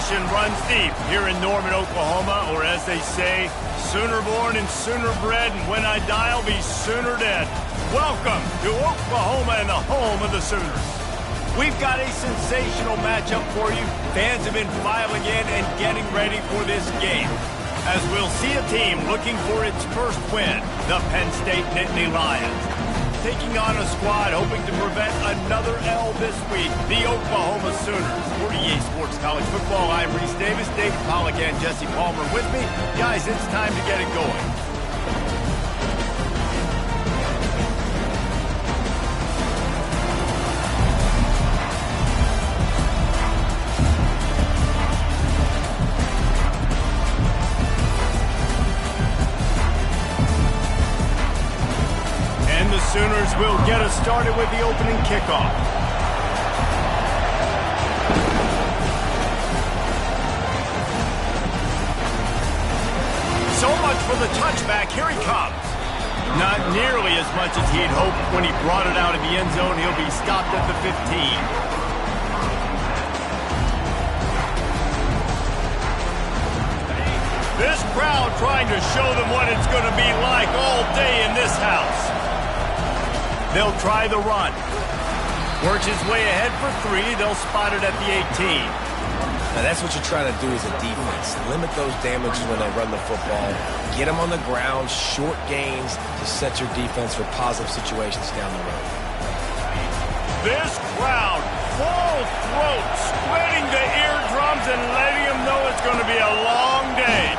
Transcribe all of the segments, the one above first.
tradition runs deep here in Norman, Oklahoma, or as they say, sooner born and sooner bred, and when I die, I'll be sooner dead. Welcome to Oklahoma and the home of the Sooners. We've got a sensational matchup for you. Fans have been filing in and getting ready for this game, as we'll see a team looking for its first win, the Penn State Nittany Lions, taking on a squad hoping to prevent another L this week, the Oklahoma Sooners. For EA Sports College Football, I'm Reese Davis, David Pollack, and Jesse Palmer with me. Guys, it's time to get it going. Sooners will get us started with the opening kickoff. So much for the touchback. Here he comes. Not nearly as much as he'd hoped when he brought it out of the end zone. He'll be stopped at the 15. This crowd trying to show them what it's going to be like all day in this house. They'll try the run. Works his way ahead for 3. They'll spot it at the 18. Now that's what you're trying to do as a defense. Limit those damages when they run the football. Get them on the ground, short gains to set your defense for positive situations down the road. This crowd, full throat, spreading the eardrums and letting them know it's going to be a long day.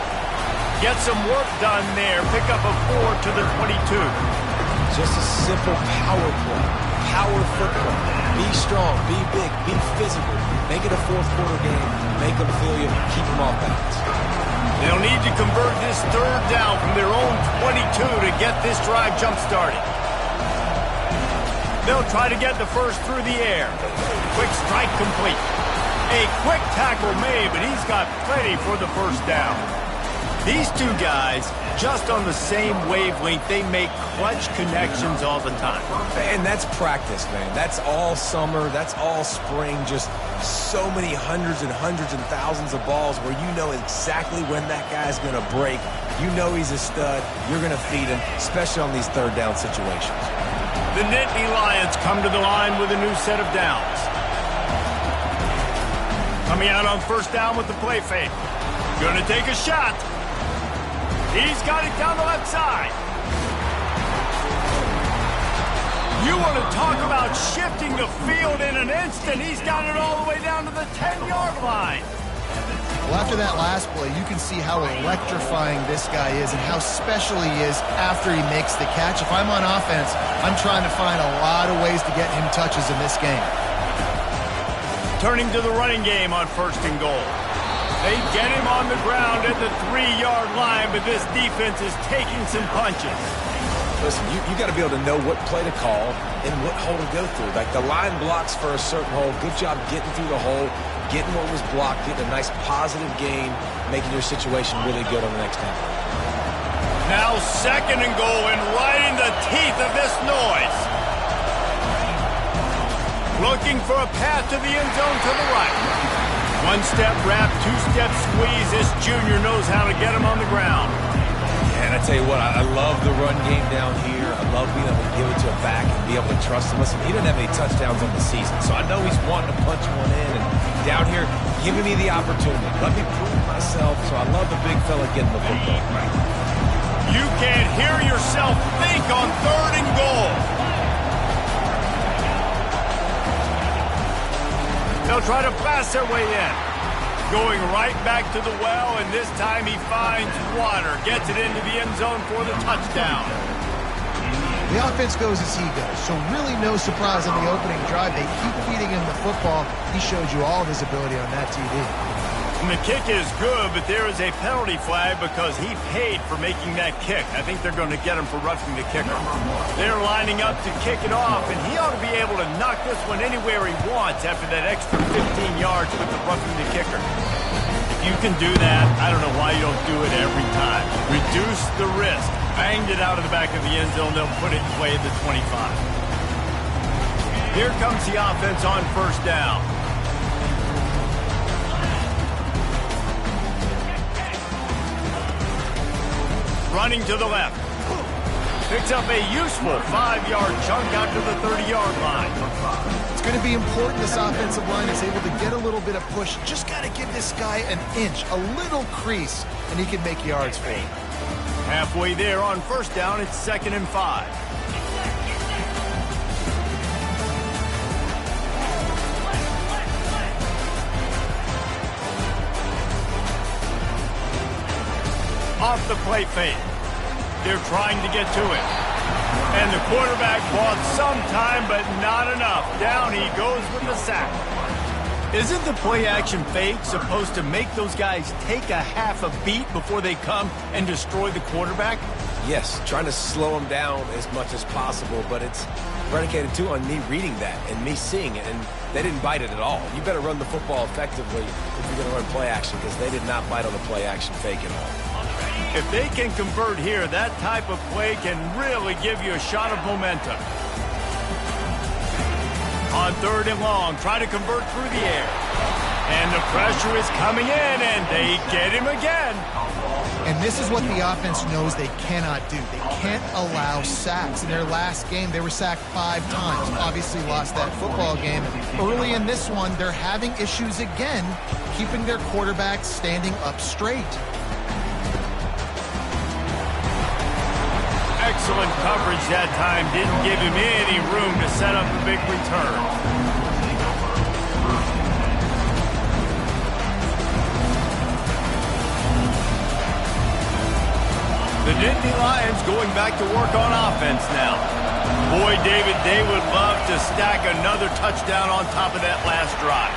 Get some work done there. Pick up a 4 to the 22. Just a simple power play. Power football. Be strong, be big, be physical. Make it a fourth quarter game. Make them feel you, keep them off balance. They'll need to convert this third down from their own 22 to get this drive jump-started. They'll try to get the first through the air. Quick strike complete. A quick tackle made, but he's got plenty for the first down. These two guys, just on the same wavelength, they make clutch connections all the time. And that's practice, man. That's all summer. That's all spring. Just so many hundreds and thousands of balls where you know exactly when that guy's going to break. You know he's a stud. You're going to feed him, especially on these third down situations. The Nittany Lions come to the line with a new set of downs. Coming out on first down with the play fake. Going to take a shot. He's got it down the left side. You want to talk about shifting the field in an instant. He's got it all the way down to the 10-yard line. Well, after that last play, you can see how electrifying this guy is and how special he is after he makes the catch. If I'm on offense, I'm trying to find a lot of ways to get him touches in this game. Turning to the running game on first and goal. They get him on the ground at the 3-yard line, but this defense is taking some punches. Listen, you got to be able to know what play to call and what hole to go through. Like the line blocks for a certain hole. Good job getting through the hole, getting what was blocked, getting a nice positive gain, making your situation really good on the next down. Now second and goal, and right in the teeth of this noise. Looking for a path to the end zone to the right. One-step wrap, two-step squeeze. This junior knows how to get him on the ground. And I tell you what, I love the run game down here. I love being able to give it to a back and be able to trust him. Listen, he didn't have any touchdowns on the season, so I know he's wanting to punch one in. And down here, giving me the opportunity. Let me prove myself, so I love the big fella getting the football. You can't hear yourself think on third and goal. They'll try to pass their way in. Going right back to the well, and this time he finds water. Gets it into the end zone for the touchdown. The offense goes as he goes, so really no surprise on the opening drive. They keep feeding him the football. He showed you all of his ability on that TV. And the kick is good, but there is a penalty flag because he paid for making that kick. I think they're going to get him for roughing the kicker. They're lining up to kick it off, and he ought to be able to knock this one anywhere he wants after that extra 15 yards with the roughing the kicker. If you can do that, I don't know why you don't do it every time. Reduce the risk. Banged it out of the back of the end zone. They'll put it away at the 25. Here comes the offense on first down. running to the left. Picks up a useful 5-yard chunk out to the 30-yard line. It's going to be important this offensive line is able to get a little bit of push. Just got to give this guy an inch, a little crease, and he can make yards for you. Halfway there on first down, it's 2nd and 5. Off the play fake. They're trying to get to it. And the quarterback bought some time, but not enough. Down he goes with the sack. Isn't the play-action fake supposed to make those guys take a half a beat before they come and destroy the quarterback? Yes, trying to slow him down as much as possible, but it's predicated, too, on me reading that and me seeing it, and they didn't bite it at all. You better run the football effectively if you're going to run play-action, because they did not bite on the play-action fake at all. If they can convert here, that type of play can really give you a shot of momentum. On 3rd and long, try to convert through the air. And the pressure is coming in, and they get him again. And this is what the offense knows they cannot do. They can't allow sacks. In their last game, they were sacked 5 times. Obviously lost that football game. Early in this one, they're having issues again, keeping their quarterback standing up straight. Excellent coverage that time. Didn't give him any room to set up a big return. The Nittany Lions going back to work on offense now. Boy, David, they would love to stack another touchdown on top of that last drive.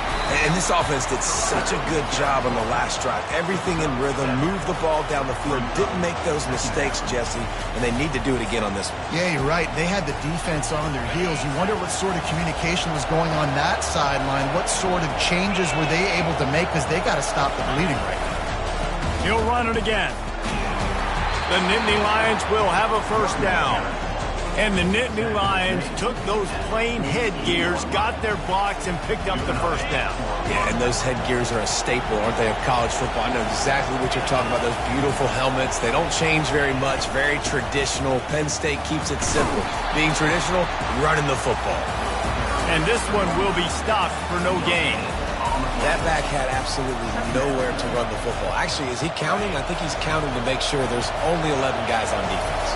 And this offense did such a good job on the last drive. Everything in rhythm, moved the ball down the field, didn't make those mistakes, Jesse, and they need to do it again on this one. Yeah, you're right. They had the defense on their heels. You wonder what sort of communication was going on that sideline. What sort of changes were they able to make, because they got to stop the bleeding right now. He'll run it again. The Nittany Lions will have a first down. And the Nittany Lions took those plain headgears, got their blocks, and picked up the first down. Yeah, and those headgears are a staple, aren't they, of college football? I know exactly what you're talking about, those beautiful helmets. They don't change very much, very traditional. Penn State keeps it simple. Being traditional, running the football. And this one will be stopped for no gain. That back had absolutely nowhere to run the football. Actually, is he counting? I think he's counting to make sure there's only 11 guys on defense.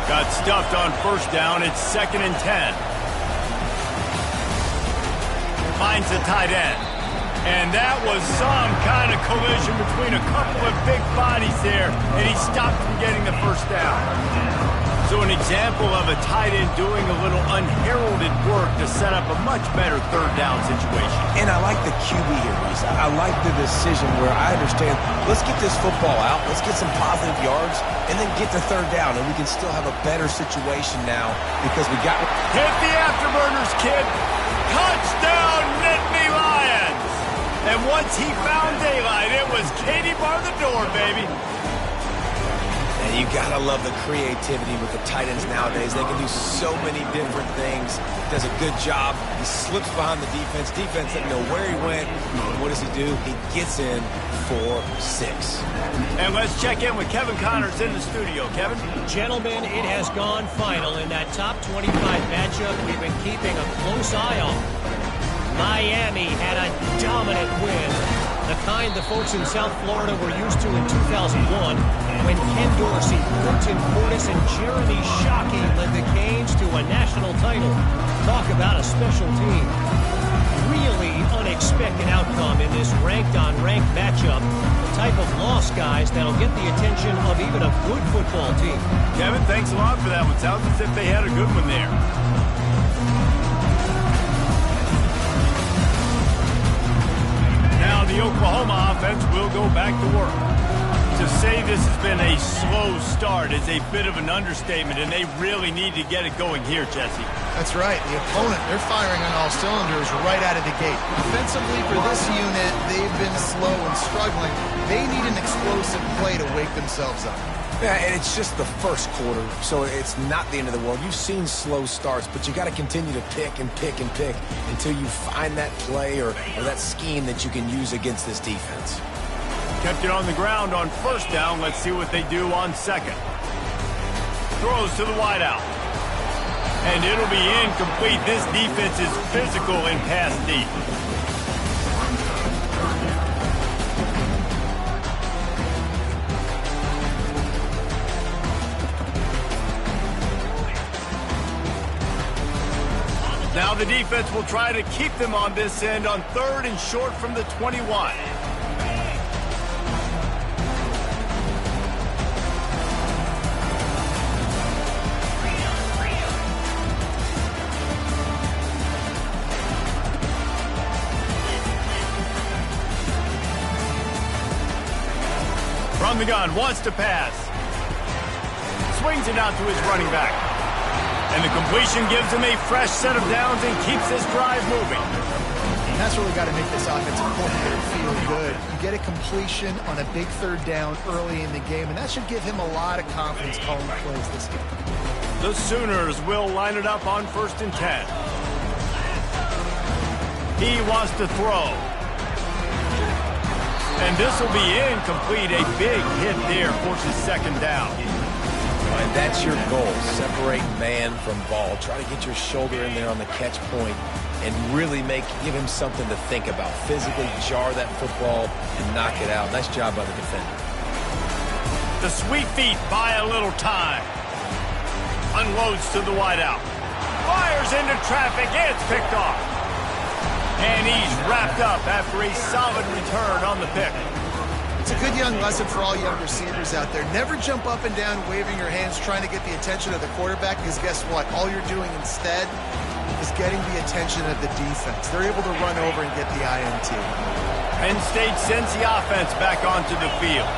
Got stuffed on first down. It's 2nd and 10. Finds the tight end. And that was some kind of collision between a couple of big bodies there, and he stopped from getting the first down. So an example of a tight end doing a little unheralded work to set up a much better third down situation. And I like the QB here, Reese. I like the decision where I understand, let's get this football out, let's get some positive yards, and then get to third down, and we can still have a better situation now because we got... Hit the afterburners, kid. Touchdown, Nittany Lions. And once he found daylight, it was Katie bar the door, baby. And you gotta love the creativity with the tight ends nowadays. They can do so many different things. He does a good job. He slips behind the defense. Defense doesn't know where he went. And what does he do? He gets in for 6. And let's check in with Kevin Connors in the studio. Kevin? Gentlemen, it has gone final in that top 25 matchup we've been keeping a close eye on. Miami had a dominant win, the kind the folks in South Florida were used to in 2001 when Ken Dorsey, Quentin Portis, and Jeremy Shockey led the Canes to a national title. Talk about a special team. Really unexpected outcome in this ranked-on-ranked matchup. The type of loss, guys, that'll get the attention of even a good football team. Kevin, thanks a lot for that one. Sounds as if they had a good one there. Now the Oklahoma offense will go back to work. To say this has been a slow start is a bit of an understatement, and they really need to get it going here, Jesse. That's right. The opponent, they're firing on all cylinders right out of the gate. Offensively for this unit, they've been slow and struggling. They need an explosive play to wake themselves up. Yeah, and it's just the first quarter, so it's not the end of the world. You've seen slow starts, but you got to continue to pick and pick and pick until you find that play or that scheme that you can use against this defense. Kept it on the ground on first down. Let's see what they do on second. Throws to the wideout. And it'll be incomplete. This defense is physical and pass deep. Now the defense will try to keep them on this end on third and short from the 21. From the gun, wants to pass. Swings it out to his running back. And the completion gives him a fresh set of downs and keeps this drive moving. And that's really got to make this offensive coordinator feel good. You get a completion on a big third down early in the game, and that should give him a lot of confidence calling plays this game. The Sooners will line it up on 1st and 10. He wants to throw. And this will be incomplete. A big hit there forces second down. And that's your goal. Separate man from ball. Try to get your shoulder in there on the catch point and really give him something to think about. Physically jar that football and knock it out. Nice job by the defender. The sweet feet buy a little time. Unloads to the wideout. Fires into traffic. It's picked off. And he's wrapped up after a solid return on the pick. It's a good young lesson for all young receivers out there. Never jump up and down waving your hands trying to get the attention of the quarterback, because guess what? All you're doing instead is getting the attention of the defense. They're able to run over and get the INT. Penn State sends the offense back onto the field.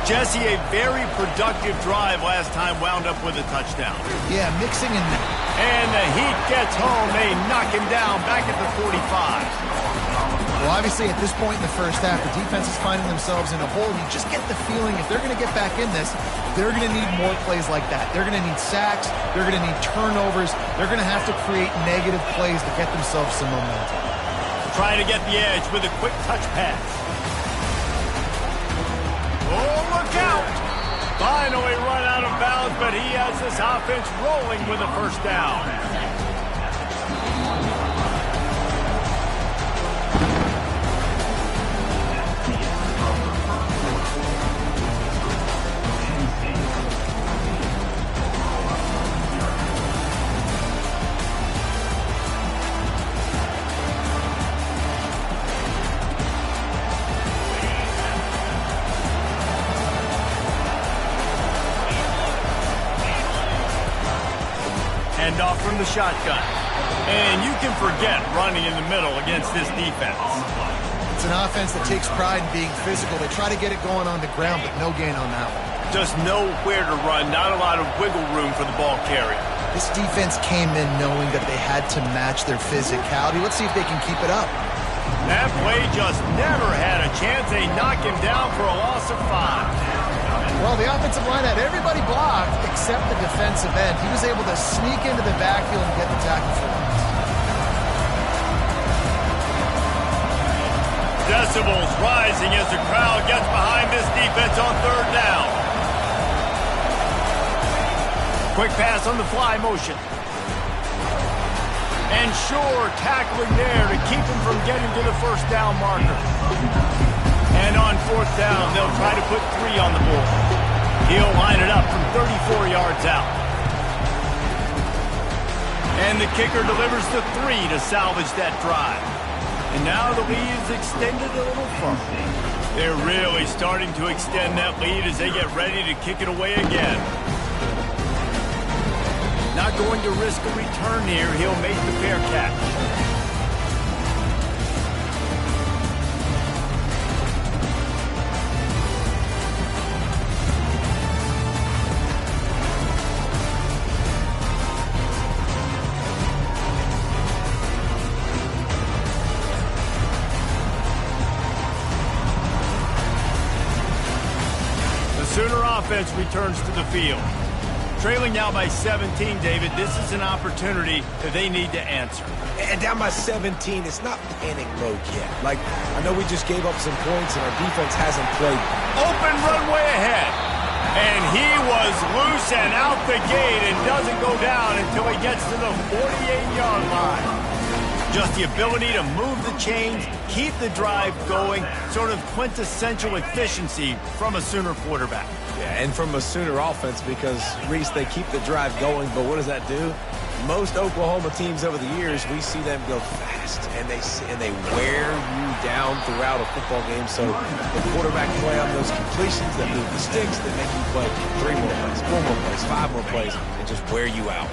Jesse, a very productive drive last time, wound up with a touchdown. Yeah, mixing in there. And the Heat gets home. They knock him down back at the 45. Well, obviously, at this point in the first half, the defense is finding themselves in a hole. You just get the feeling if they're going to get back in this, they're going to need more plays like that. They're going to need sacks. They're going to need turnovers. They're going to have to create negative plays to get themselves some momentum. Trying to get the edge with a quick touch pass. Oh, look out! Finally run out of bounds, but he has this offense rolling with a first down. Off from the shotgun. And you can forget running in the middle against this defense. It's an offense that takes pride in being physical. They try to get it going on the ground, but no gain on that one. Just nowhere to run, not a lot of wiggle room for the ball carrier. This defense came in knowing that they had to match their physicality. Let's see if they can keep it up. That play just never had a chance. They knock him down for a loss of 5. Well, the offensive line had everybody blocked except the defensive end. He was able to sneak into the backfield and get the tackle for once. Decibels rising as the crowd gets behind this defense on third down. Quick pass on the fly motion. And sure, tackling there to keep him from getting to the first down marker. And on fourth down, they'll try to put 3 on the board. He'll line it up from 34 yards out. And the kicker delivers the 3 to salvage that drive. And now the lead is extended a little further. They're really starting to extend that lead as they get ready to kick it away again. Not going to risk a return here. He'll make the fair catch. Sooner offense returns to the field. Trailing now by 17, David. This is an opportunity that they need to answer. And down by 17, it's not panic mode yet. Like, I know we just gave up some points and our defense hasn't played. Open runway ahead. And he was loose and out the gate and doesn't go down until he gets to the 48-yard line. Just the ability to move the chains, keep the drive going, sort of quintessential efficiency from a Sooner quarterback. Yeah, and from a Sooner offense because, Reese, they keep the drive going, but what does that do? Most Oklahoma teams over the years, we see them go fast, and they wear you down throughout a football game. So the quarterback play on those completions that move the sticks, that make you play 3 more plays, 4 more plays, 5 more plays, and just wear you out.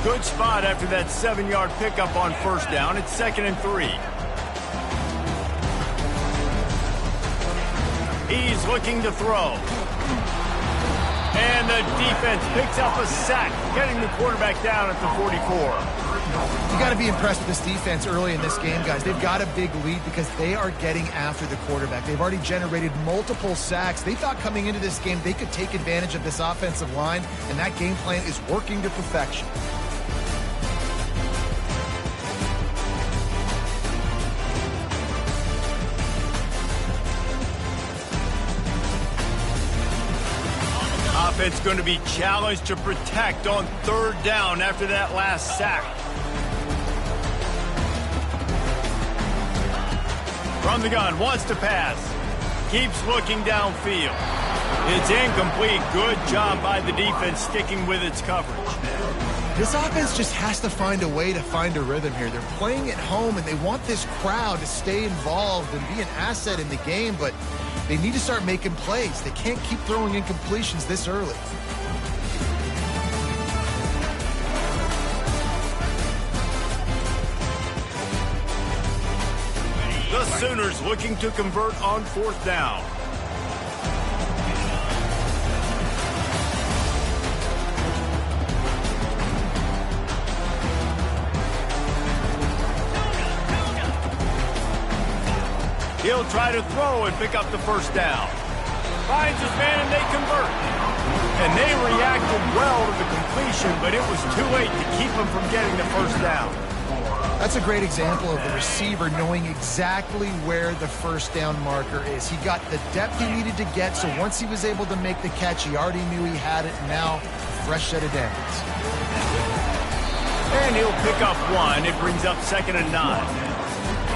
Good spot after that 7-yard pickup on first down. It's 2nd and 3. He's looking to throw. And the defense picks up a sack, getting the quarterback down at the 44. You got to be impressed with this defense early in this game, guys. They've got a big lead because they are getting after the quarterback. They've already generated multiple sacks. They thought coming into this game they could take advantage of this offensive line, and that game plan is working to perfection. Offense going to be challenged to protect on 3rd down after that last sack. From the gun, wants to pass. Keeps looking downfield. It's incomplete. Good job by the defense sticking with its coverage. This offense just has to find a way to find a rhythm here. They're playing at home, and they want this crowd to stay involved and be an asset in the game, but they need to start making plays. They can't keep throwing incompletions this early. The Sooners looking to convert on 4th down. He'll try to throw and pick up the 1st down. Finds his man and they convert. And they reacted well to the completion, but it was too late to keep him from getting the 1st down. That's a great example of the receiver knowing exactly where the 1st down marker is. He got the depth he needed to get, so once he was able to make the catch, he already knew he had it, and now a fresh set of downs. And he'll pick up 1. It brings up 2nd and 9.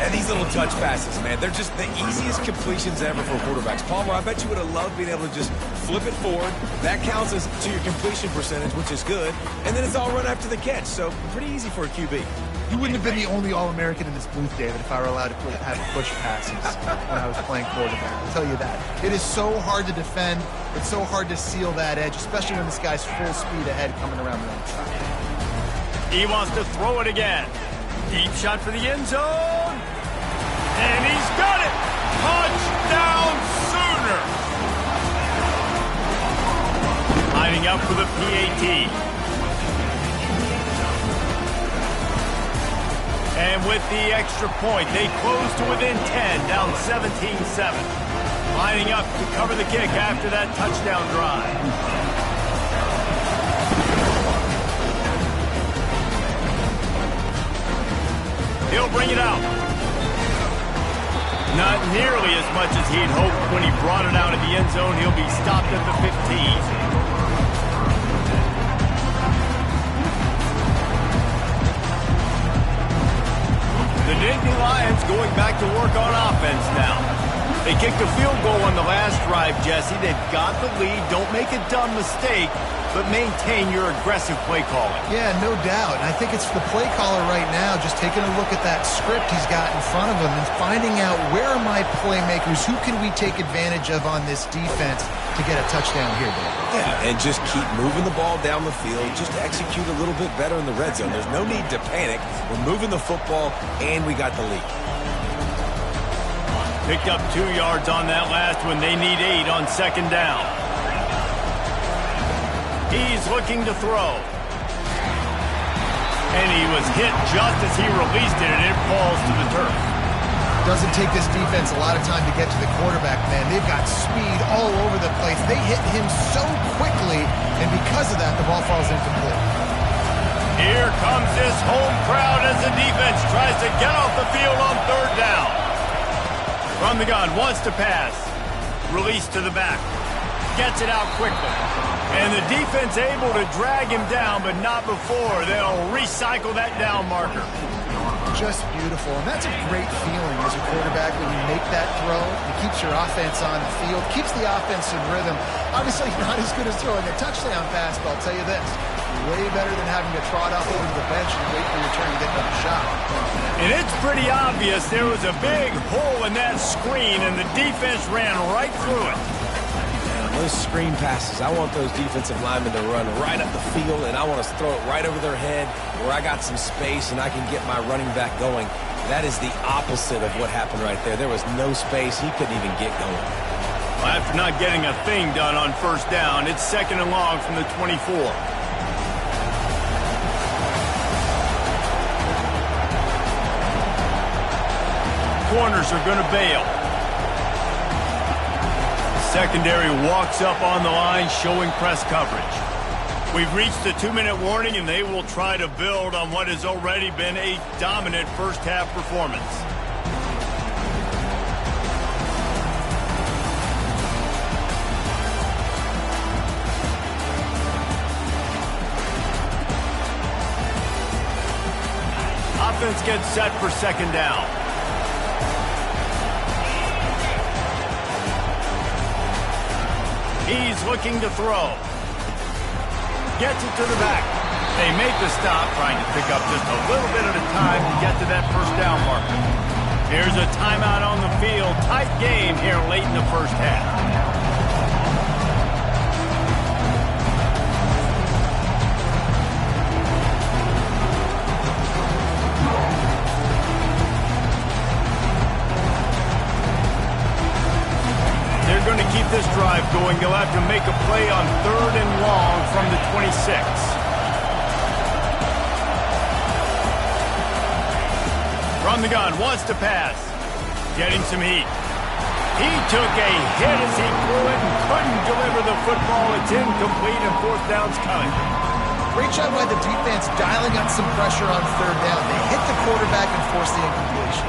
And these little touch passes, man, they're just the easiest completions ever for quarterbacks. Palmer, I bet you would have loved being able to just flip it forward. That counts as to your completion percentage, which is good. And then it's all run after the catch, so pretty easy for a QB. You wouldn't have been the only All-American in this booth, David, if I were allowed to have push passes when I was playing quarterback. I'll tell you that. It is so hard to defend. It's so hard to seal that edge, especially when this guy's full speed ahead coming around the outside. He wants to throw it again. Deep shot for the end zone. And he's got it. Touchdown, Sooner. Lining up for the PAT. And with the extra point, they close to within 10, down 17-7. Lining up to cover the kick after that touchdown drive. He'll bring it out. Not nearly as much as he'd hoped when he brought it out of the end zone. He'll be stopped at the 15. The Nittany Lions going back to work on offense now. They kicked a field goal on the last drive, Jesse. They've got the lead. Don't make a dumb mistake, but maintain your aggressive play calling. Yeah, no doubt. And I think it's the play caller right now just taking a look at that script he's got in front of him and finding out where are my playmakers, who can we take advantage of on this defense to get a touchdown here, David. Yeah, and just keep moving the ball down the field. Just execute a little bit better in the red zone. There's no need to panic. We're moving the football, and we got the lead. Picked up 2 yards on that last one. They need 8 on 2nd down. He's looking to throw. And he was hit just as he released it, and it falls to the turf. Doesn't take this defense a lot of time to get to the quarterback, man. They've got speed all over the place. They hit him so quickly, And because of that, the ball falls incomplete. Here comes this home crowd as the defense tries to get off the field on third down. From the gun, wants to pass. Release to the back. Gets it out quickly. And the defense able to drag him down, but not before. They'll recycle that down marker. Just beautiful. And that's a great feeling as a quarterback when you make that throw. It keeps your offense on the field, keeps the offense in rhythm. Obviously, not as good as throwing a touchdown pass, but I'll tell you this. Way better than having to trot off over to the bench and wait for your turn to get another shot. And it's pretty obvious there was a big hole in that screen, and the defense ran right through it. Those screen passes, I want those defensive linemen to run right up the field, and I want to throw it right over their head where I got some space and I can get my running back going. That is the opposite of what happened right there. There was no space. He couldn't even get going. Well, after not getting a thing done on first down, it's 2nd and long from the 24. Corners are going to bail. Secondary walks up on the line, showing press coverage. We've reached the 2-minute warning, and they will try to build on what has already been a dominant first-half performance. Offense gets set for 2nd down. He's looking to throw. Gets it to the back. They make the stop, trying to pick up just a little bit at a time to get to that first down marker. Here's a timeout on the field. Tight game here late in the first half. Going to keep this drive going. They'll have to make a play on 3rd and long from the 26. From the gun, wants to pass. Getting some heat. He took a hit as he threw it and couldn't deliver the football. It's incomplete and 4th down's coming. Great job by the defense dialing up some pressure on 3rd down. They hit the quarterback and forced the incompletion.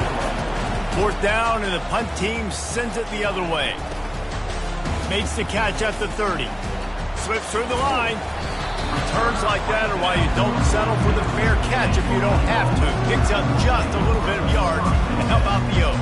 4th down, and the punt team sends it the other way. Makes the catch at the 30. Slips through the line. Returns like that are why you don't settle for the fair catch if you don't have to. Picks up just a little bit of yard. And how about the O?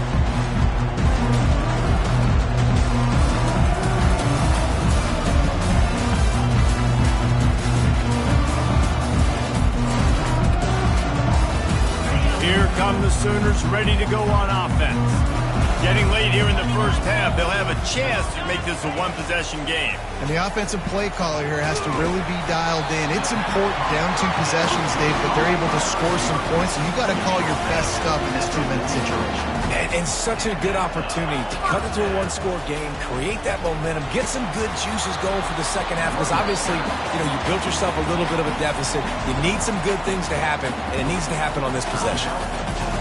Here come the Sooners ready to go on offense. Getting late here in the first half, they'll have a chance to make this a one-possession game. And the offensive play caller here has to really be dialed in. It's important, down 2 possessions, Dave, but they're able to score some points, and you got to call your best stuff in this 2-minute situation. And such a good opportunity to cut it to a 1-score game, create that momentum, get some good juices going for the second half, because obviously, you built yourself a little bit of a deficit. You need some good things to happen, and it needs to happen on this possession.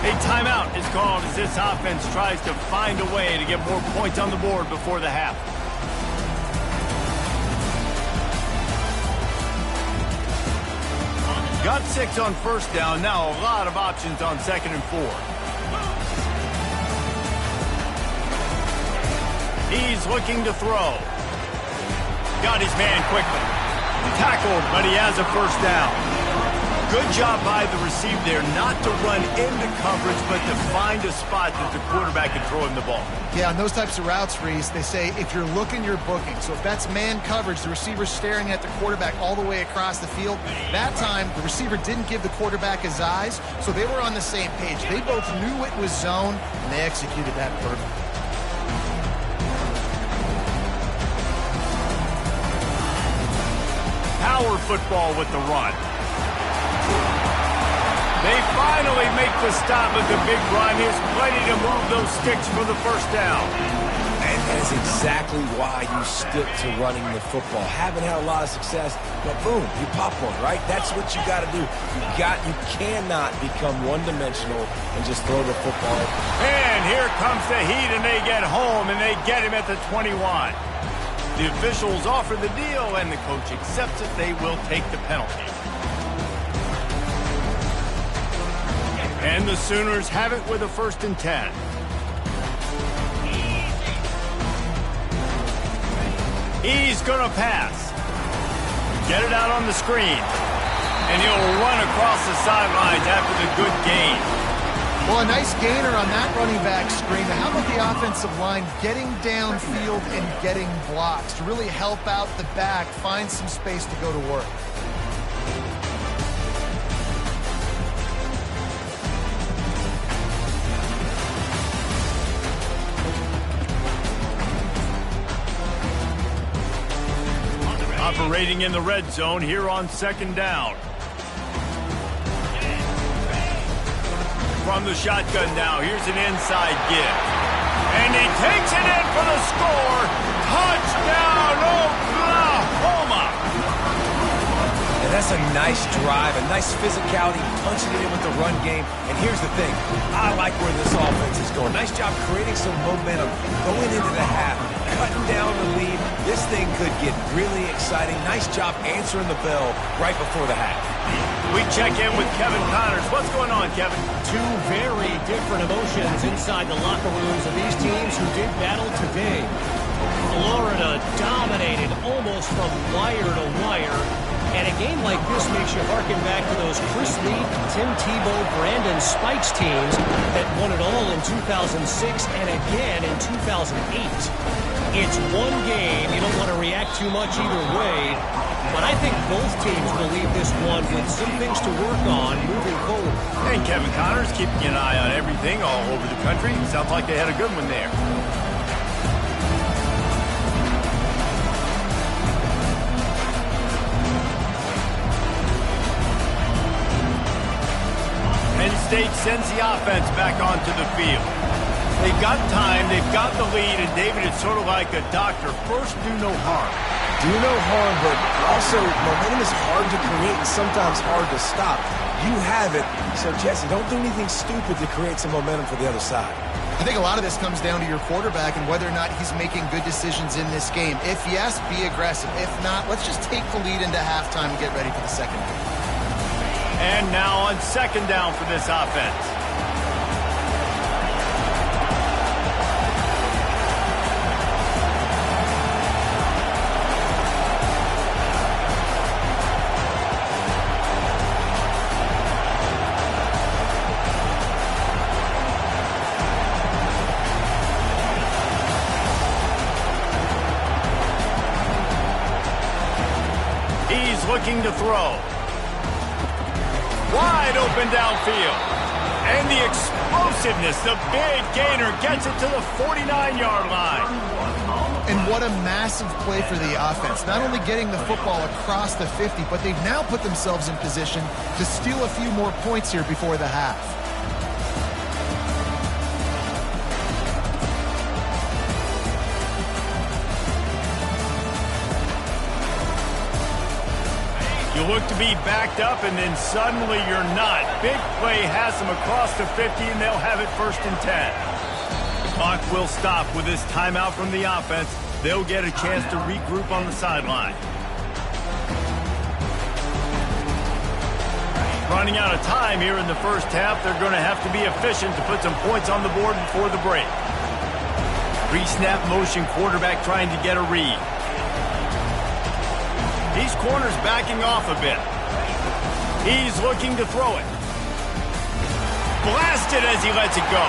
A timeout is called as this offense tries to find a way to get more points on the board before the half. Got 6 on first down. Now a lot of options on 2nd and 4. He's looking to throw. Got his man quickly. Tackled, but he has a first down. Good job by the receiver there not to run into coverage, but to find a spot that the quarterback can throw him the ball. Yeah, on those types of routes, Reese, they say if you're looking, you're booking. So if that's man coverage, the receiver's staring at the quarterback all the way across the field. That time, the receiver didn't give the quarterback his eyes, so they were on the same page. They both knew it was zone, and they executed that perfectly. Power football with the run. They finally make the stop at the big run. He's plenty to move those sticks for the first down. And that is exactly why you stick to running the football. Haven't had a lot of success, but boom, you pop one, right? That's what you got to do. You cannot become one-dimensional and just throw the football. And here comes the heat, and they get home, and they get him at the 21. The officials offer the deal, and the coach accepts it. They will take the penalty. And the Sooners have it with a 1st and 10. He's going to pass. Get it out on the screen. And he'll run across the sidelines after the good gain. Well, a nice gainer on that running back screen. How about the offensive line getting downfield and getting blocks to really help out the back, find some space to go to work? Operating in the red zone here on 2nd down. From the shotgun now, here's an inside give. And he takes it in for the score. Touchdown, Oklahoma! And that's a nice drive, a nice physicality, punching it in with the run game. And here's the thing, I like where this offense is going. Nice job creating some momentum, going into the half, cutting down the lead. This thing could get really exciting. Nice job answering the bell right before the half. We check in with Kevin Connors. What's going on, Kevin? Two very different emotions inside the locker rooms of these teams who did battle today. Florida dominated almost from wire to wire. And a game like this makes you harken back to those Chris Lee, Tim Tebow, Brandon Spikes teams that won it all in 2006 and again in 2008. It's one game. You don't want to react too much either way. But I think both teams believe this one with some things to work on moving forward. And Kevin Connors keeping an eye on everything all over the country. Sounds like they had a good one there. Penn State sends the offense back onto the field. They've got time, they've got the lead, and David, it's sort of like a doctor. First, do no harm. Do no harm, but also momentum is hard to create and sometimes hard to stop. You have it, so Jesse, don't do anything stupid to create some momentum for the other side. I think a lot of this comes down to your quarterback and whether or not he's making good decisions in this game. If yes, be aggressive. If not, let's just take the lead into halftime and get ready for the second half. And now on 2nd down for this offense. He's looking to throw. Wide open downfield. And the explosiveness, the big gainer gets it to the 49-yard line. And what a massive play for the offense. Not only getting the football across the 50, but they've now put themselves in position to steal a few more points here before the half. You look to be backed up, and then suddenly you're not. Big play has them across the 50, and they'll have it 1st and 10. The clock will stop with this timeout from the offense. They'll get a chance to regroup on the sideline. Running out of time here in the first half. They're going to have to be efficient to put some points on the board before the break. Pre-snap motion, quarterback trying to get a read. These corners backing off a bit. He's looking to throw it. Blasted as he lets it go.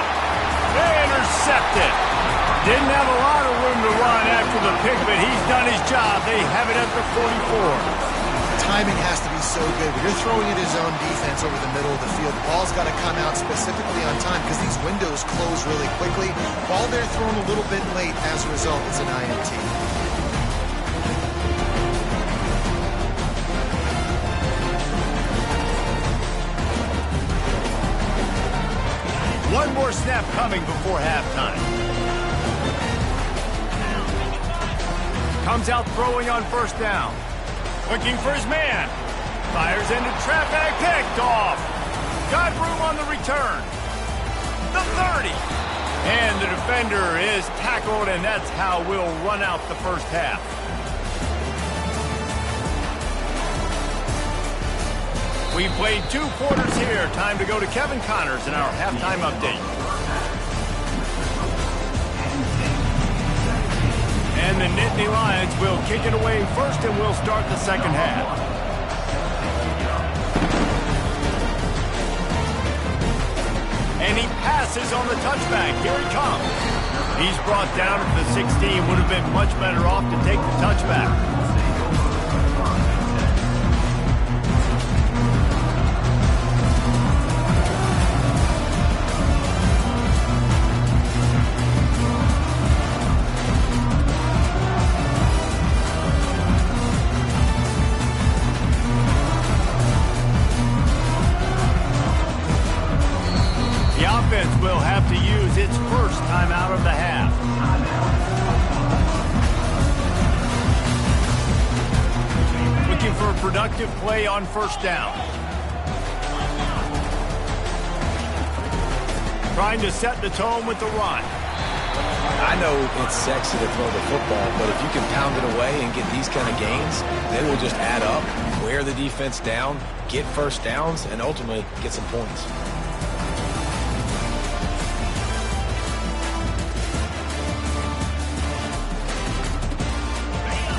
Intercepted. Didn't have a lot of room to run after the pick, but he's done his job. They have it at the 44. Timing has to be so good. When you're throwing it his own defense over the middle of the field, the ball's got to come out specifically on time because these windows close really quickly. Ball there thrown a little bit late. As a result, it's an INT. One more snap coming before halftime. Comes out throwing on 1st down. Looking for his man. Fires into traffic. Picked off. Got room on the return. The 30. And the defender is tackled, and that's how we'll run out the first half. We played 2 quarters here. Time to go to Kevin Connors in our halftime update. And the Nittany Lions will kick it away first, and we'll start the second half. And he passes on the touchback. Here he comes. He's brought down at the 16. Would have been much better off to take the touchback. Will have to use its first timeout of the half. Looking for a productive play on first down. Trying to set the tone with the run. I know it's sexy to throw the football, but if you can pound it away and get these kind of gains, they will just add up, wear the defense down, get first downs, and ultimately get some points.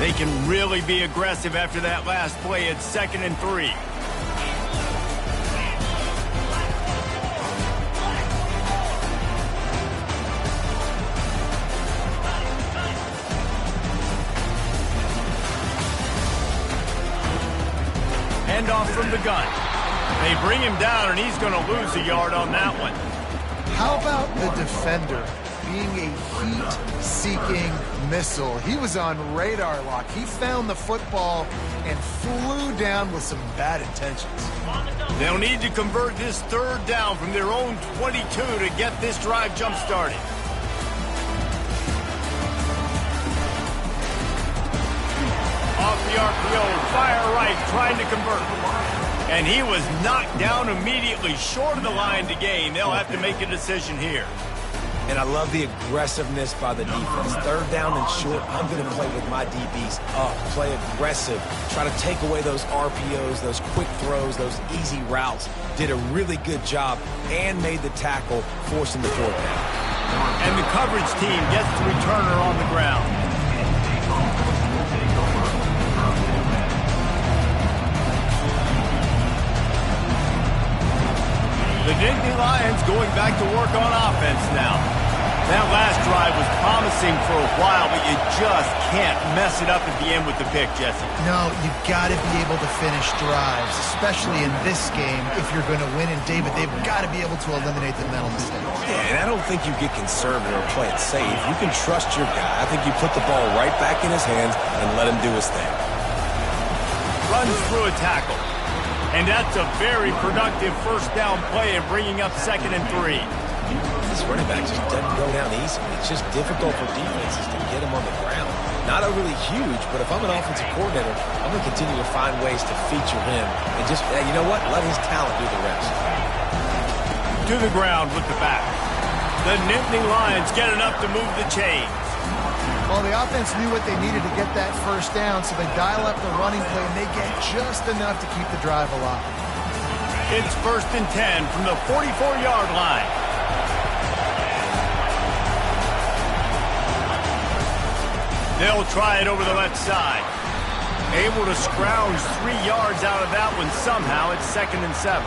They can really be aggressive after that last play at 2nd and 3. Hand off from the gun. They bring him down, and he's going to lose a yard on that one. How about the defender being a heat-seeking missile? He was on radar lock. He found the football and flew down with some bad intentions. They'll need to convert this 3rd down from their own 22 to get this drive jump-started. Off the RPO, fire right, trying to convert. And he was knocked down immediately, short of the line to gain. They'll have to make a decision here. And I love the aggressiveness by the defense. 3rd down and short, I'm going to play with my DBs up. Play aggressive. Try to take away those RPOs, those quick throws, those easy routes. Did a really good job and made the tackle, forcing the 4th down. And the coverage team gets the returner on the ground. The Nittany Lions going back to work on offense now. That last drive was promising for a while, but you just can't mess it up at the end with the pick, Jesse. No, you've got to be able to finish drives, especially in this game if you're going to win. And, David, they've got to be able to eliminate the mental mistakes. Yeah, and I don't think you get conservative or play it safe. You can trust your guy. I think you put the ball right back in his hands and let him do his thing. Runs through a tackle. And that's a very productive 1st down play and bringing up 2nd and 3. This running back just doesn't go down easy. It's just difficult for defenses to get him on the ground. Not overly huge, but if I'm an offensive coordinator, I'm going to continue to find ways to feature him. And just, you know what? Let his talent do the rest. To the ground with the back. The Nittany Lions get enough to move the chains. Well, the offense knew what they needed to get that 1st down, so they dial up the running play, and they get just enough to keep the drive alive. It's 1st and 10 from the 44-yard line. They'll try it over the left side. Able to scrounge 3 yards out of that one somehow. It's 2nd and 7.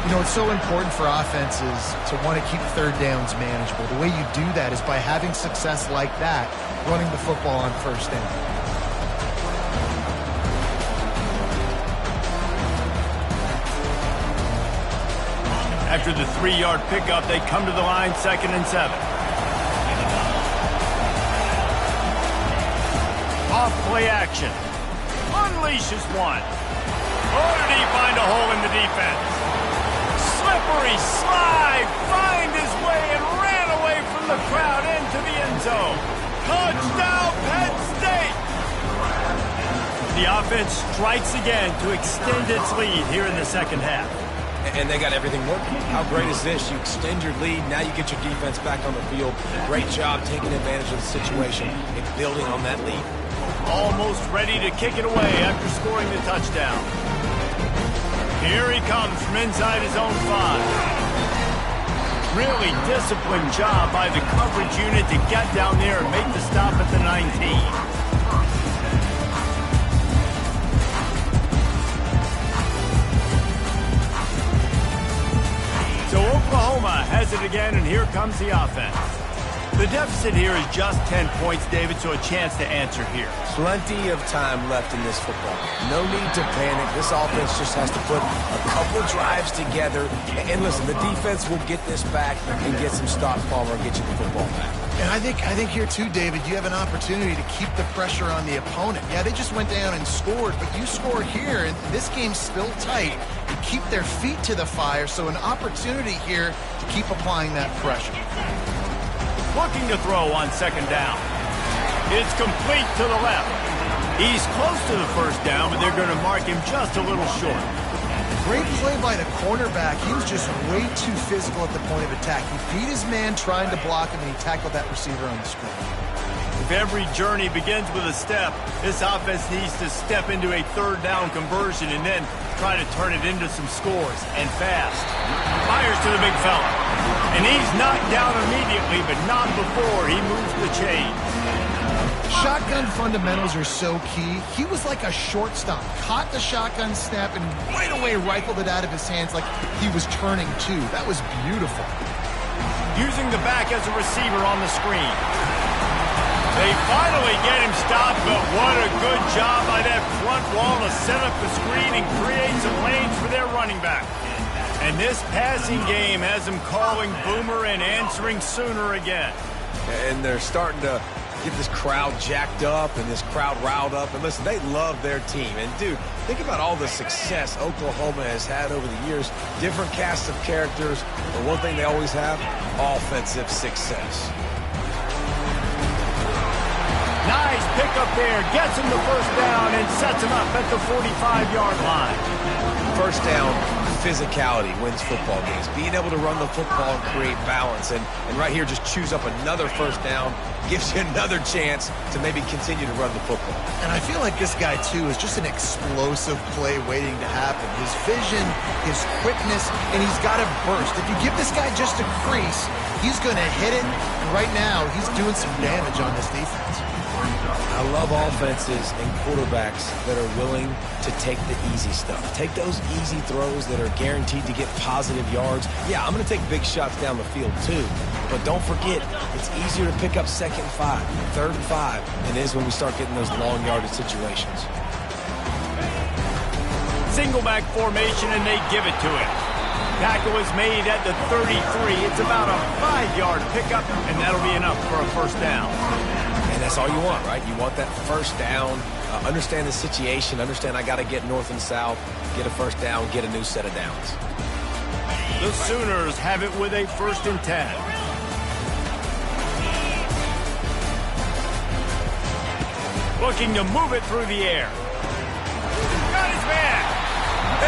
You know, it's so important for offenses to want to keep 3rd downs manageable. The way you do that is by having success like that, running the football on 1st down. After the 3-yard pickup, they come to the line 2nd and 7. Off play action. Unleashes one. Oh, did he find a hole in the defense? Slippery slide, find his way and ran away from the crowd into the end zone. Touchdown, Penn State! The offense strikes again to extend its lead here in the 2nd half. and they got everything working. How great is this? You extend your lead. Now you get your defense back on the field. Great job taking advantage of the situation and building on that lead. Almost ready to kick it away after scoring the touchdown. Here he comes from inside his own 5. Really disciplined job by the coverage unit to get down there and make the stop at the 19. So Oklahoma has it again, and here comes the offense. The deficit here is just 10 points, David, so a chance to answer here. Plenty of time left in this football game. No need to panic. This offense just has to put a couple drives together. And listen, the defense will get this back and get some stops, Palmer, and get you the football back. And I think here, too, David, you have an opportunity to keep the pressure on the opponent. Yeah, they just went down and scored, but you score here, and this game's still tight. You keep their feet to the fire, so an opportunity here to keep applying that pressure. Looking to throw on second down. It's complete to the left. He's close to the first down, but they're going to mark him just a little short. Great play by the cornerback. He was just way too physical at the point of attack. He beat his man trying to block him, and he tackled that receiver on the screen. If every journey begins with a step, this offense needs to step into a third down conversion and then try to turn it into some scores, and fast. Fires to the big fella. And he's knocked down immediately, but not before he moves the chains. Shotgun fundamentals are so key. He was like a shortstop. Caught the shotgun snap and right away rifled it out of his hands like he was turning two. That was beautiful. Using the back as a receiver on the screen. They finally get him stopped, but what a good job by that front wall to set up the screen and create some lanes for their running back. And this passing game has them calling Boomer and answering Sooner again. And they're starting to get this crowd jacked up and this crowd riled up. And listen, they love their team. And, dude, think about all the success Oklahoma has had over the years. Different casts of characters. But one thing they always have, offensive success. Nice pickup there. Gets him the first down and sets him up at the 45-yard line. First down, physicality wins football games. Being able to run the football and create balance. And right here, just choose up another first down. Gives you another chance to maybe continue to run the football. And I feel like this guy, too, is just an explosive play waiting to happen. His vision, his quickness, and he's got a burst. If you give this guy just a crease, he's going to hit it. And right now, he's doing some damage on this defense. I love offenses and quarterbacks that are willing to take the easy stuff. Take those easy throws that are guaranteed to get positive yards. Yeah, I'm going to take big shots down the field too. But don't forget, it's easier to pick up second and 5, third and 5 than it is when we start getting those long yardage situations. Single back formation, and they give it to him. Tackle is made at the 33. It's about a 5-yard pickup, and that'll be enough for a first down. And that's all you want, right? You want that first down, understand the situation, understand I got to get north and south, get a first down, get a new set of downs. The Sooners have it with a 1st and 10. Looking to move it through the air. Got his man.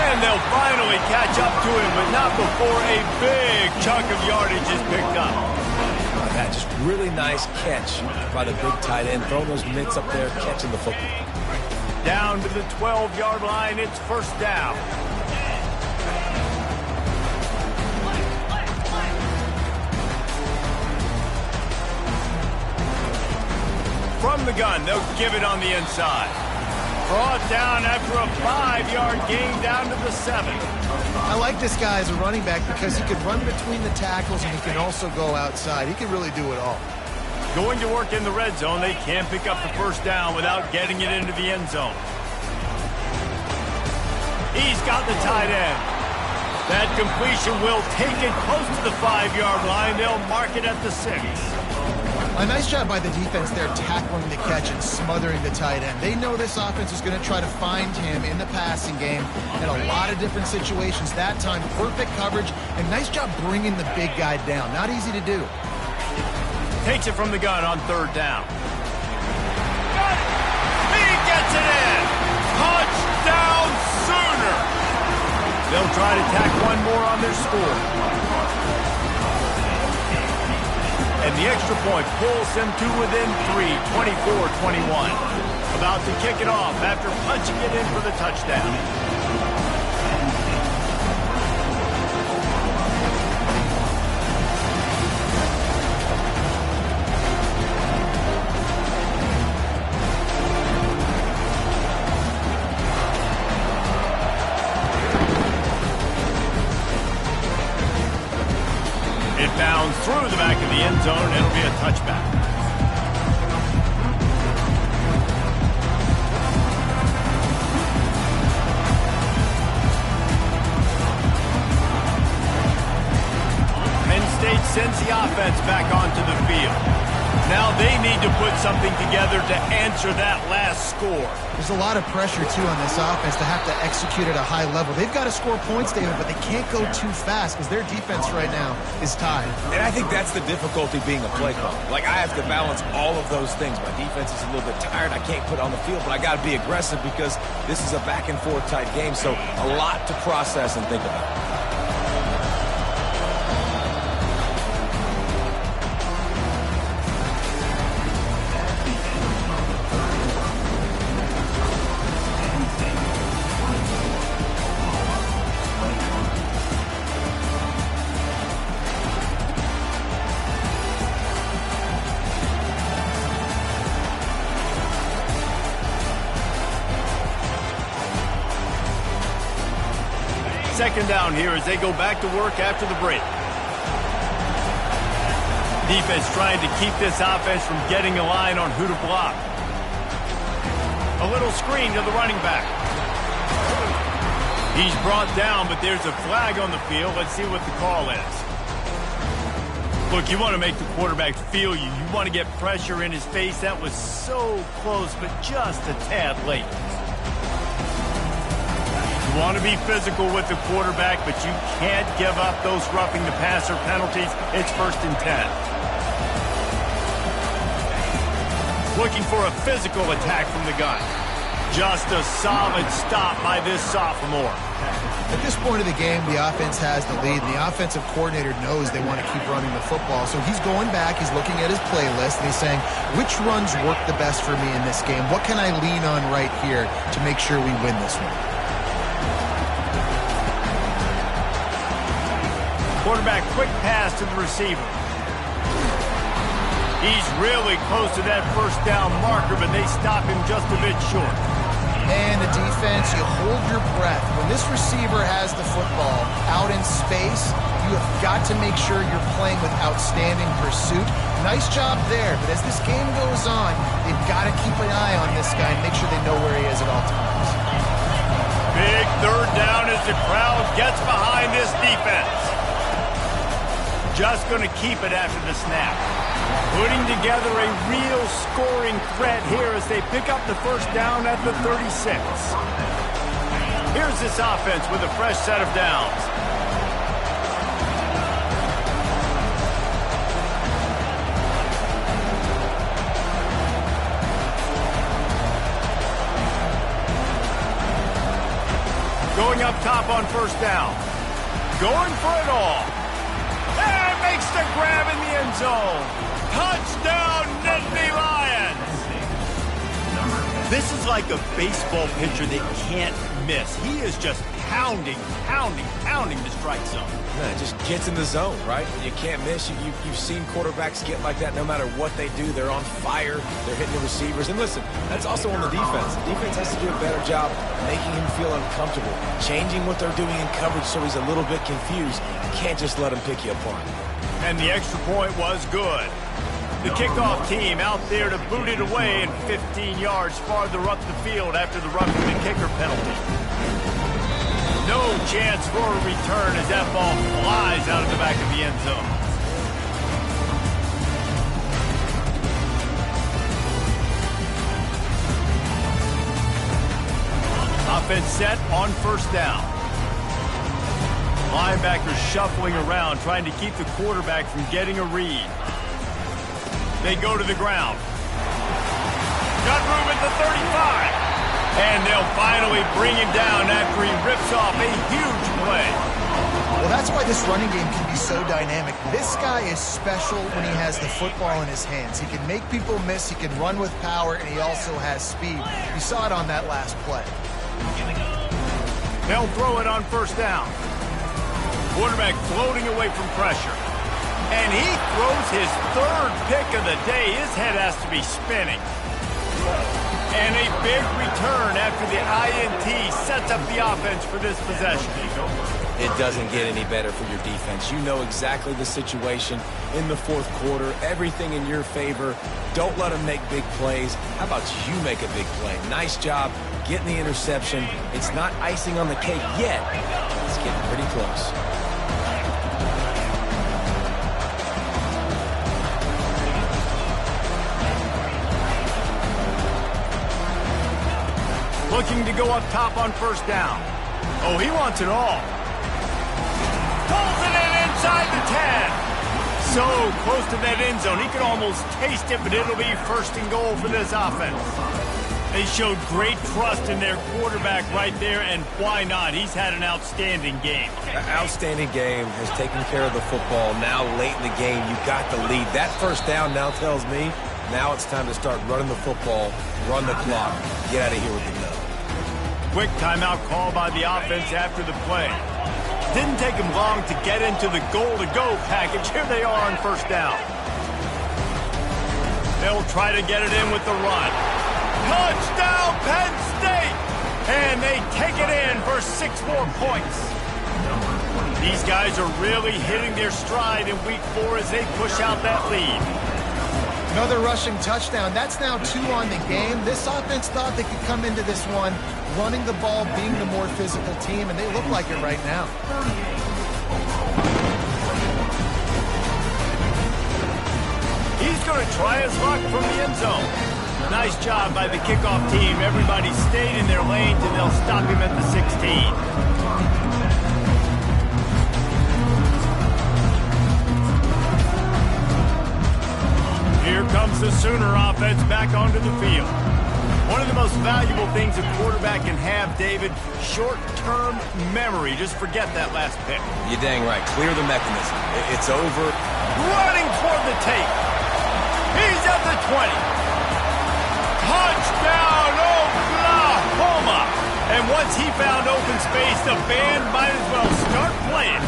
And they'll finally catch up to him, but not before a big chunk of yardage is picked up. That just really nice catch by the big tight end, throwing those mitts up there, catching the football. Down to the 12-yard line, it's first down. From the gun, they'll give it on the inside. Brought down after a 5-yard gain down to the 7. I like this guy as a running back because he can run between the tackles and he can also go outside. He can really do it all. Going to work in the red zone, they can't pick up the first down without getting it into the end zone. He's got the tight end. That completion will take it close to the 5-yard line. They'll mark it at the 6. A nice job by the defense there tackling the catch and smothering the tight end. They know this offense is going to try to find him in the passing game in a lot of different situations. That time, perfect coverage, and nice job bringing the big guy down. Not easy to do. Takes it from the gun on 3rd down. Got it! He gets it in! Touchdown Sooner! They'll try to tack one more on their score. And the extra point pulls them to within 3, 24-21. About to kick it off after punching it in for the touchdown. It bounds through the back of the end zone. It'll be a touchback. Penn State sends the offense back onto the field. Now they need to put something together to answer that last score. There's a lot of pressure, too, on this offense to have to execute at a high level. They've got to score points, David, but they can't go too fast because their defense right now is tied. And I think that's the difficulty being a play caller. Like, I have to balance all of those things. My defense is a little bit tired. I can't put it on the field, but I got to be aggressive because this is a back-and-forth type game, so a lot to process and think about. Second down here as they go back to work after the break. Defense trying to keep this offense from getting a line on who to block. A little screen to the running back. He's brought down, but there's a flag on the field. Let's see what the call is. Look, you want to make the quarterback feel you. You want to get pressure in his face. That was so close, but just a tad late. You want to be physical with the quarterback, but you can't give up those roughing the passer penalties. It's 1st and 10. Looking for a physical attack from the gun. Just a solid stop by this sophomore. At this point of the game, the offense has the lead, and the offensive coordinator knows they want to keep running the football. So he's going back, he's looking at his playlist, and he's saying, which runs work the best for me in this game? What can I lean on right here to make sure we win this one? Quarterback quick pass to the receiver. He's really close to that first down marker, but they stop him just a bit short. And the defense, you hold your breath. When this receiver has the football out in space, you have got to make sure you're playing with outstanding pursuit. Nice job there, but as this game goes on, they've got to keep an eye on this guy and make sure they know where he is at all times. Big third down as the crowd gets behind this defense. Just going to keep it after the snap. Putting together a real scoring threat here as they pick up the first down at the 36. Here's this offense with a fresh set of downs. Going up top on first down. Going for it all. And makes the grab in the end zone. Touchdown, Nittany Lions! This is like a baseball pitcher they can't miss. He is just pounding the strike zone. Yeah, it just gets in the zone, right? You can't miss. You've seen quarterbacks get like that no matter what they do. They're on fire. They're hitting the receivers. And listen, that's also on the defense. The defense has to do a better job making him feel uncomfortable, changing what they're doing in coverage so he's a little bit confused. You can't just let him pick you apart. And the extra point was good. The kickoff team out there to boot it away and 15 yards farther up the field after the roughing the kicker penalty. No chance for a return as that ball flies out of the back of the end zone. Offense set on first down. Linebackers shuffling around, trying to keep the quarterback from getting a read. They go to the ground. Got room at the 35. And they'll finally bring him down after he rips off a huge play. Well, that's why this running game can be so dynamic. This guy is special when he has the football in his hands. He can make people miss, he can run with power, and he also has speed. You saw it on that last play. They'll throw it on first down. Quarterback floating away from pressure. And he throws his third pick of the day. His head has to be spinning. And a big return after the INT sets up the offense for this possession. It doesn't get any better for your defense. You know exactly the situation in the fourth quarter. Everything in your favor. Don't let them make big plays. How about you make a big play? Nice job getting the interception. It's not icing on the cake yet. It's getting pretty close. Looking to go up top on first down. Oh, he wants it all. Pulls it in inside the 10. So close to that end zone. He could almost taste it, but it'll be first and goal for this offense. They showed great trust in their quarterback right there, and why not? He's had an outstanding game. An outstanding game, has taken care of the football. Now late in the game, you got the lead. That first down now tells me now it's time to start running the football, run the clock, get out of here with the dub. Quick timeout call by the offense after the play. Didn't take him long to get into the goal-to-go package. Here they are on first down. They'll try to get it in with the run. Touchdown, Penn State! And they take it in for 6 more points. These guys are really hitting their stride in week 4 as they push out that lead. Another rushing touchdown. That's now 2 on the game. This offense thought they could come into this one running the ball, being the more physical team, and they look like it right now. He's going to try his luck from the end zone. Nice job by the kickoff team. Everybody stayed in their lanes, and they'll stop him at the 16. Here comes the Sooner offense back onto the field. One of the most valuable things a quarterback can have, David, short-term memory. Just forget that last pick. You're dang right. Clear the mechanism. It's over. Running toward the tape. He's at the 20. Touchdown, Oklahoma! And once he found open space, the band might as well start playing.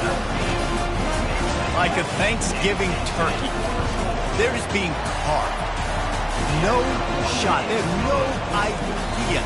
Like a Thanksgiving turkey. They're just being carved. No shot. They have no idea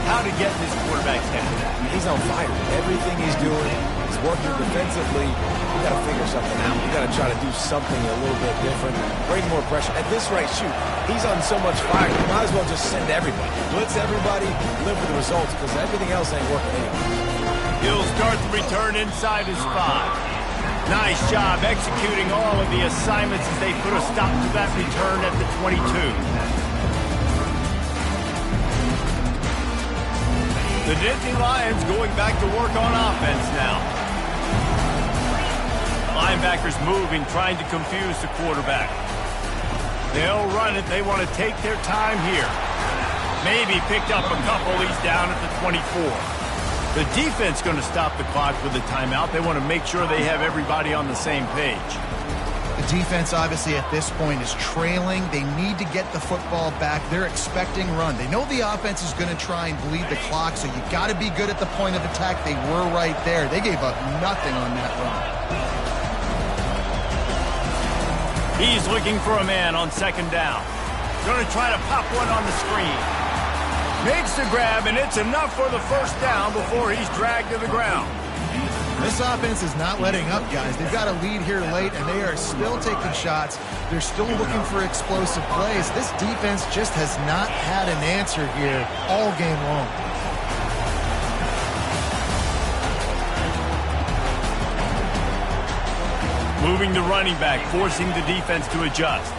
how to get in this quarterback's head. He's on fire. Everything he's doing, he's working defensively. We got to figure something out. We got to try to do something a little bit different. Bring more pressure. At this rate, shoot, he's on so much fire. You might as well just send everybody. Blitz everybody, live with the results, because everything else ain't working anyway. He'll start the return inside his 5. Nice job executing all of the assignments as they put a stop to that return at the 22. The Nittany Lions going back to work on offense now. Linebackers moving, trying to confuse the quarterback. They'll run it. They want to take their time here. Maybe picked up a couple. He's down at the 24. The defense going to stop the clock with a timeout. They want to make sure they have everybody on the same page. The defense, obviously, at this point is trailing. They need to get the football back. They're expecting run. They know the offense is going to try and bleed the clock, so you got to be good at the point of attack. They were right there. They gave up nothing on that run. He's looking for a man on second down. Going to try to pop one on the screen. Makes the grab, and it's enough for the first down before he's dragged to the ground. This offense is not letting up, guys. They've got a lead here late, and they are still taking shots. They're still looking for explosive plays. This defense just has not had an answer here all game long. Moving the running back, forcing the defense to adjust.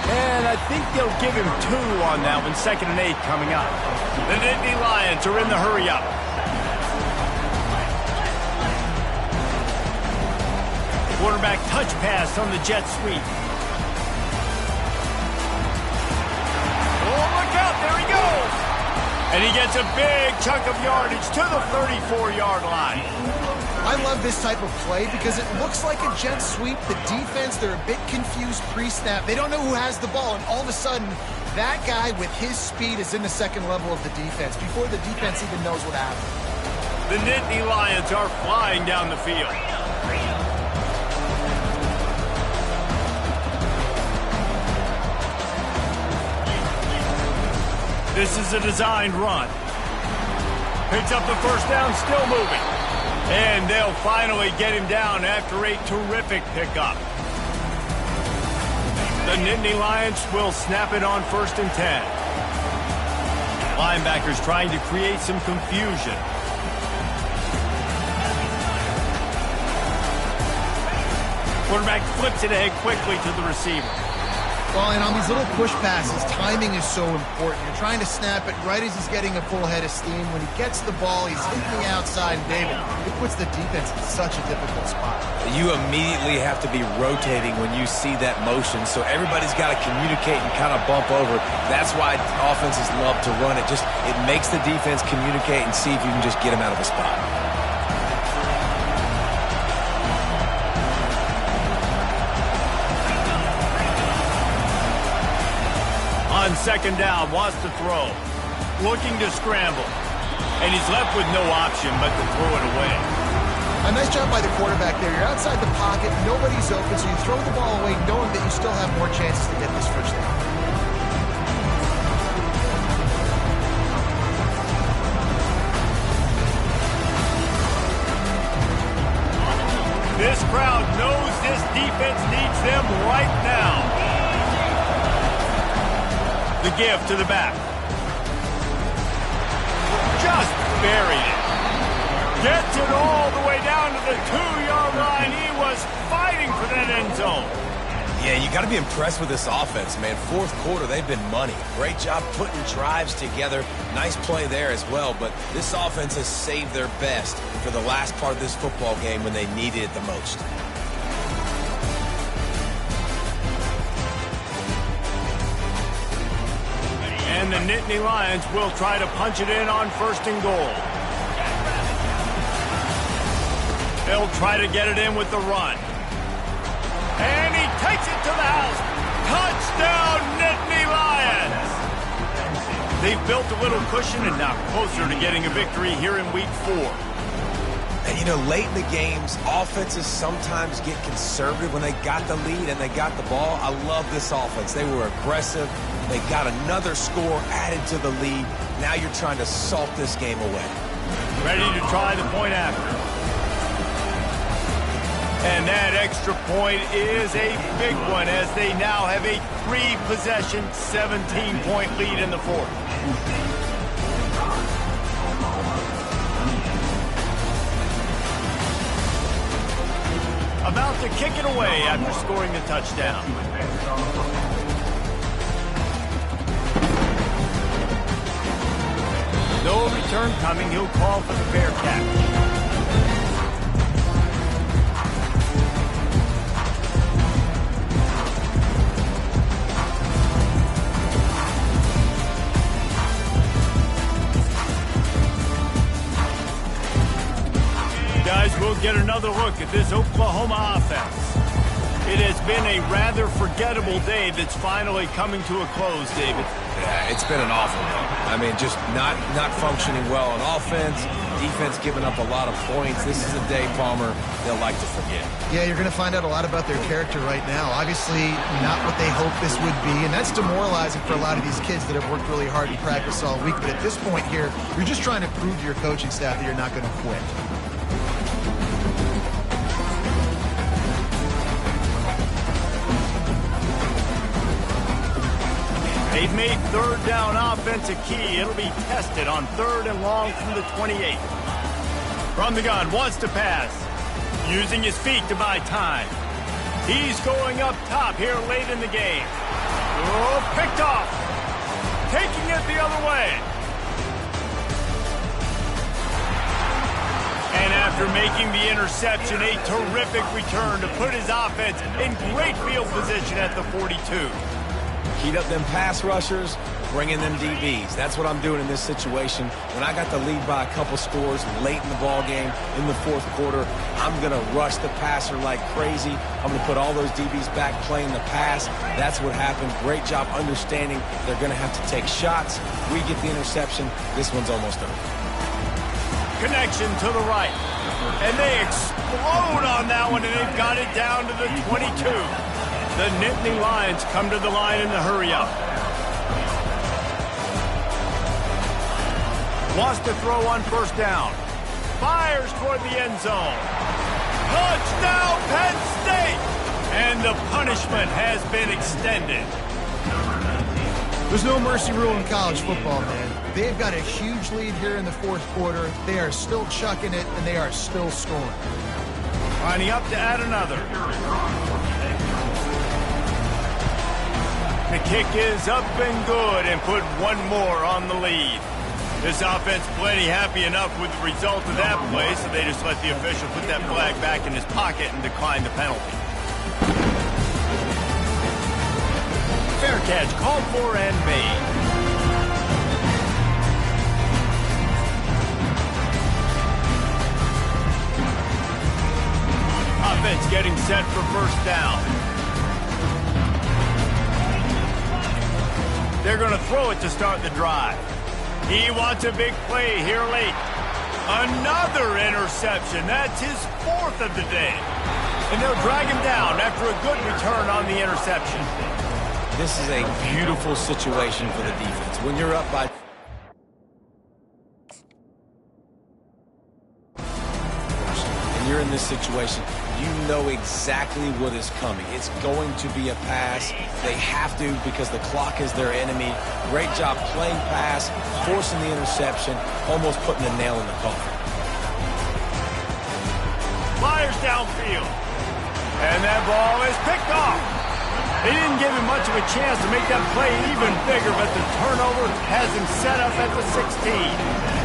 And I think they'll give him 2 on that one. 2nd and 8 coming up. The Nittany Lions are in the hurry-up. Quarterback touch pass on the jet sweep. Oh, look out! There he goes. And he gets a big chunk of yardage to the 34-yard line. I love this type of play because it looks like a jet sweep. The defense, they're a bit confused pre-snap. They don't know who has the ball, and all of a sudden, that guy with his speed is in the second level of the defense before the defense even knows what happened. The Nittany Lions are flying down the field. This is a designed run. Picks up the first down, still moving. And they'll finally get him down after a terrific pickup. The Nittany Lions will snap it on 1st and 10. Linebackers trying to create some confusion. Quarterback flips it ahead quickly to the receiver. Well, and on these little push passes, timing is so important. You're trying to snap it right as he's getting a full head of steam. When he gets the ball, he's hitting the outside. And David, it puts the defense in such a difficult spot. You immediately have to be rotating when you see that motion, so everybody's got to communicate and kind of bump over. That's why offenses love to run it. It makes the defense communicate and see if you can just get him out of a spot. On 2nd down, wants to throw. Looking to scramble. And he's left with no option but to throw it away. A nice job by the quarterback there. You're outside the pocket, nobody's open, so you throw the ball away knowing that you still have more chances to get this first down. This crowd knows this defense needs them right now. The give to the back. Just buried it. Gets it all the way down to the 2-yard line. He was fighting for that end zone. Yeah, you got to be impressed with this offense, man. 4th quarter, they've been money. Great job putting drives together. Nice play there as well, but this offense has saved their best for the last part of this football game when they needed it the most. And the Nittany Lions will try to punch it in on 1st and goal. They'll try to get it in with the run. And he takes it to the house. Touchdown, Nittany Lions! They've built a little cushion and now closer to getting a victory here in Week 4. And, you know, late in the games, offenses sometimes get conservative when they got the lead and they got the ball. I love this offense. They were aggressive. They got another score added to the lead. Now you're trying to salt this game away. Ready to try the point after. And that extra point is a big one as they now have a 3-possession, 17-point lead in the 4th. About to kick it away after scoring the touchdown. No return coming. He'll call for the fair catch. Guys, we'll get another look at this Oklahoma offense. It has been a rather forgettable day that's finally coming to a close, David. Yeah, it's been an awful day. I mean, just not functioning well on offense, defense giving up a lot of points. This is a day, Palmer, they'll like to forget. Yeah, you're going to find out a lot about their character right now. Obviously, not what they hoped this would be, and that's demoralizing for a lot of these kids that have worked really hard in practice all week. But at this point here, you're just trying to prove to your coaching staff that you're not going to quit. They've made 3rd down offense a key. It'll be tested on 3rd and long from the 28. From the gun, wants to pass. Using his feet to buy time. He's going up top here late in the game. Oh, picked off. Taking it the other way. And after making the interception, a terrific return to put his offense in great field position at the 42. Keyed up them pass rushers, bringing them DBs. That's what I'm doing in this situation. When I got the lead by a couple scores late in the ball game in the fourth quarter, I'm going to rush the passer like crazy. I'm going to put all those DBs back playing the pass. That's what happened. Great job understanding they're going to have to take shots. We get the interception. This one's almost over. Connection to the right. And they explode on that one, and they've got it down to the 22. The Nittany Lions come to the line in the hurry-up. Wants to throw on first down. Fires toward the end zone. Touchdown, Penn State! And the punishment has been extended. There's no mercy rule in college football, man. They've got a huge lead here in the fourth quarter. They are still chucking it, and they are still scoring. Lining up to add another. The kick is up and good and put one more on the lead. This offense plenty happy enough with the result of that play, so they just let the official put that flag back in his pocket and decline the penalty. Fair catch called for and made. Offense getting set for first down. They're going to throw it to start the drive. He wants a big play here late. Another interception. That's his fourth of the day. And they'll drag him down after a good return on the interception. This is a beautiful situation for the defense. When you're up by... and you're in this situation, you know exactly what is coming. It's going to be a pass. They have to because the clock is their enemy. Great job playing pass, forcing the interception, almost putting the nail in the coffin. Fires downfield. And that ball is picked off. They didn't give him much of a chance to make that play even bigger, but the turnover has him set up at the 16.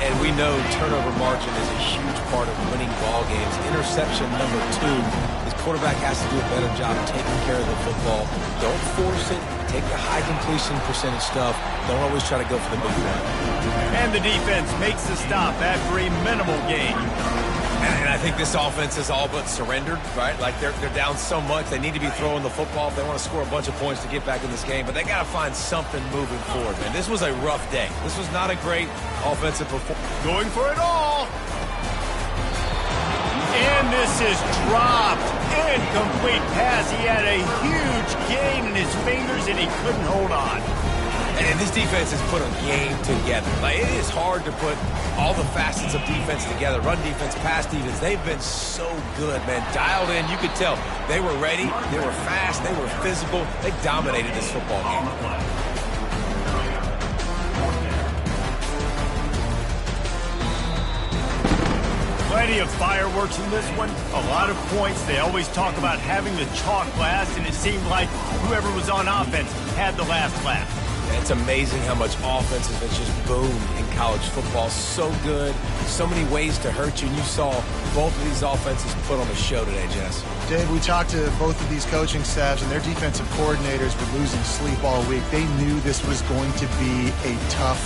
And we know turnover margin is a huge part of winning ball games. Interception number 2. His quarterback has to do a better job taking care of the football. Don't force it. Take the high completion percentage stuff. Don't always try to go for the big run. And the defense makes the stop after a minimal gain. And I think this offense is all but surrendered, right? Like they're down so much. They need to be throwing the football if they want to score a bunch of points to get back in this game. But they got to find something moving forward, man. This was a rough day. This was not a great offensive performance. Going for it all. And this is dropped. Incomplete pass. He had a huge gain in his fingers, and he couldn't hold on. And this defense has put a game together. Like, it is hard to put all the facets of defense together. Run defense, pass defense. They've been so good, man. Dialed in. You could tell they were ready. They were fast. They were physical. They dominated this football game. Plenty of fireworks in this one. A lot of points. They always talk about having the chalk last, and it seemed like whoever was on offense had the last laugh. It's amazing how much offense has just boomed in college football. So good. So many ways to hurt you. And you saw both of these offenses put on a show today, Jess. Dave, we talked to both of these coaching staffs, and their defensive coordinators were losing sleep all week. They knew this was going to be a tough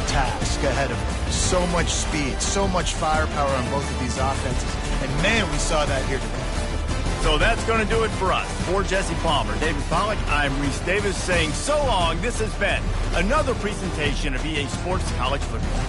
task ahead of them. So much speed, so much firepower on both of these offenses. And, man, we saw that here today. So that's going to do it for us. For Jesse Palmer, David Pollack, I'm Reese Davis saying so long. This has been another presentation of EA Sports College Football.